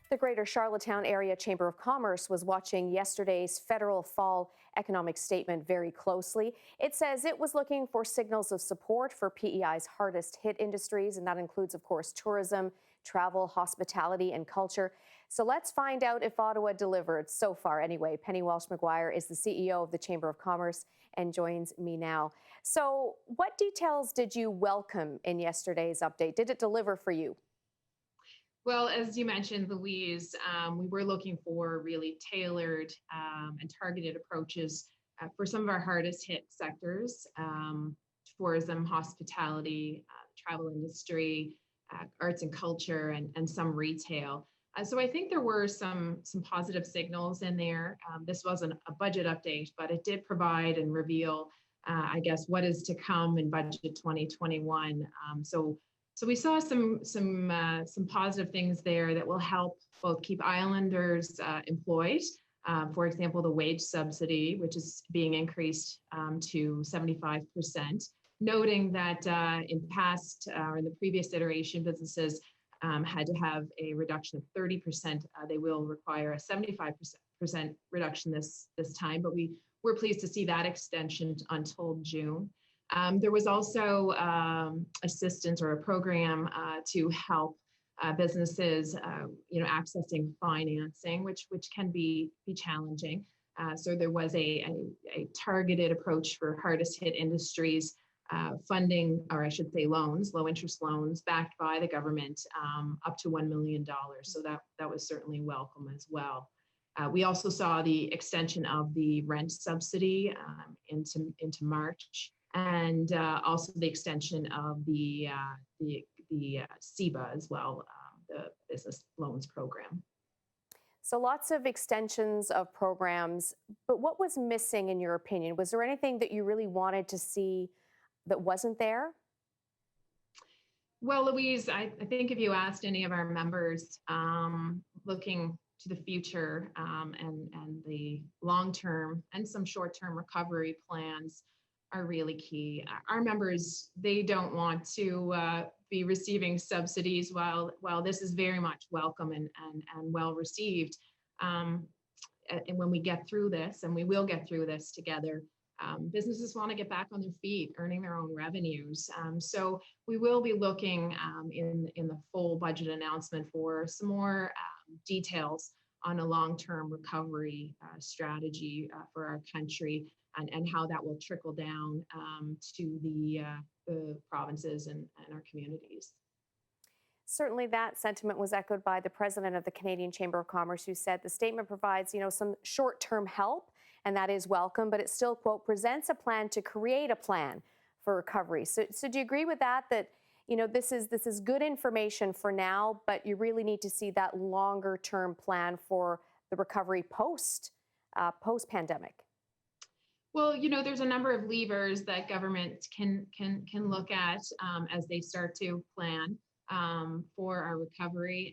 The Greater Charlottetown Area Chamber of Commerce was watching yesterday's federal fall economic statement very closely. It says it was looking for signals of support for PEI's hardest hit industries, and that includes, of course, tourism, travel, hospitality, and culture. So let's find out if Ottawa delivered so far. Anyway, Penny Walsh-McGuire is the CEO of the Chamber of Commerce and joins me now. So what details did you welcome in yesterday's update? Did it deliver for you? Well, as you mentioned, Louise, we were looking for really tailored and targeted approaches for some of our hardest hit sectors: tourism, hospitality, travel industry, arts and culture, and some retail. So I think there were some positive signals in there. This wasn't a budget update, but it did provide and reveal, I guess, what is to come in budget 2021. So we saw some positive things there that will help both keep Islanders employed. For example, the wage subsidy, which is being increased to 75%, noting that in the previous iteration, businesses had to have a reduction of 30%. They will require a 75% reduction this time, but we're pleased to see that extension until June. There was also assistance or a program to help businesses, accessing financing, which can be challenging. So there was a targeted approach for hardest hit industries, funding, or I should say loans, low interest loans backed by the government, up to $1 million. So that was certainly welcome as well. We also saw the extension of the rent subsidy into March, and also the extension of the CBA as well, the business loans program. So lots of extensions of programs, but what was missing in your opinion? Was there anything that you really wanted to see that wasn't there? Well, Louise, I think if you asked any of our members looking to the future and the long-term and some short-term recovery plans are really key. Our members, they don't want to be receiving subsidies while this is very much welcome and well received. And when we get through this, and we will get through this together, businesses want to get back on their feet, earning their own revenues. So we will be looking in the full budget announcement for some more details on a long-term recovery strategy for our country, and how that will trickle down to the provinces and our communities. Certainly that sentiment was echoed by the president of the Canadian Chamber of Commerce, who said the statement provides, some short-term help, and that is welcome, but it still, quote, presents a plan to create a plan for recovery. So do you agree with that, this is good information for now, but you really need to see that longer-term plan for the recovery post-pandemic? Well, there's a number of levers that government can look at as they start to plan for our recovery.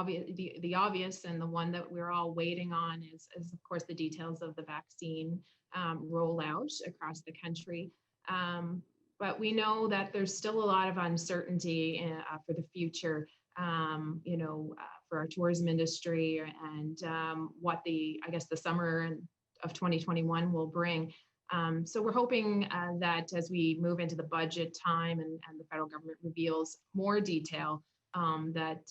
The obvious and the one that we're all waiting on is of course the details of the vaccine rollout across the country. But we know that there's still a lot of uncertainty for the future, for our tourism industry and what the summer of 2021 will bring. So we're hoping that as we move into the budget time and the federal government reveals more detail, that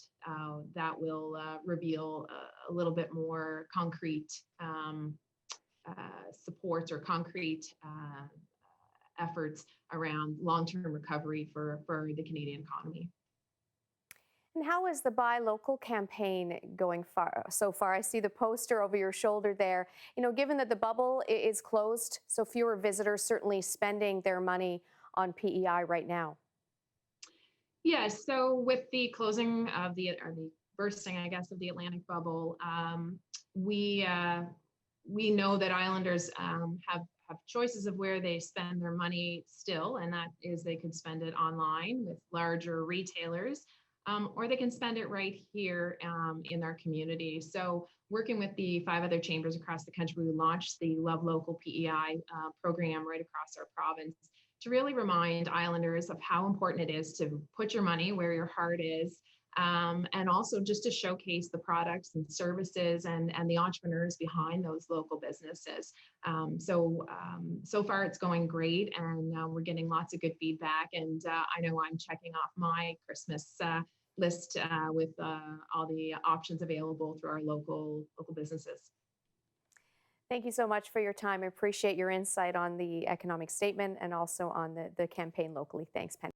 will reveal a little bit more concrete supports or concrete efforts around long-term recovery for the Canadian economy. And how is the Buy Local campaign going so far? I see the poster over your shoulder there. Given that the bubble is closed, so fewer visitors certainly spending their money on PEI right now. Yes, so with the closing of the bursting, I guess, of the Atlantic bubble, we know that Islanders have choices of where they spend their money still, and that is they could spend it online with larger retailers, or they can spend it right here in our community. So working with the 5 other chambers across the country, we launched the Love Local PEI program right across our province to really remind Islanders of how important it is to put your money where your heart is, and also just to showcase the products and services and the entrepreneurs behind those local businesses. So far it's going great, and we're getting lots of good feedback. And I know I'm checking off my Christmas list with all the options available through our local businesses. Thank you so much for your time. I appreciate your insight on the economic statement and also on the campaign locally. Thanks, Penny.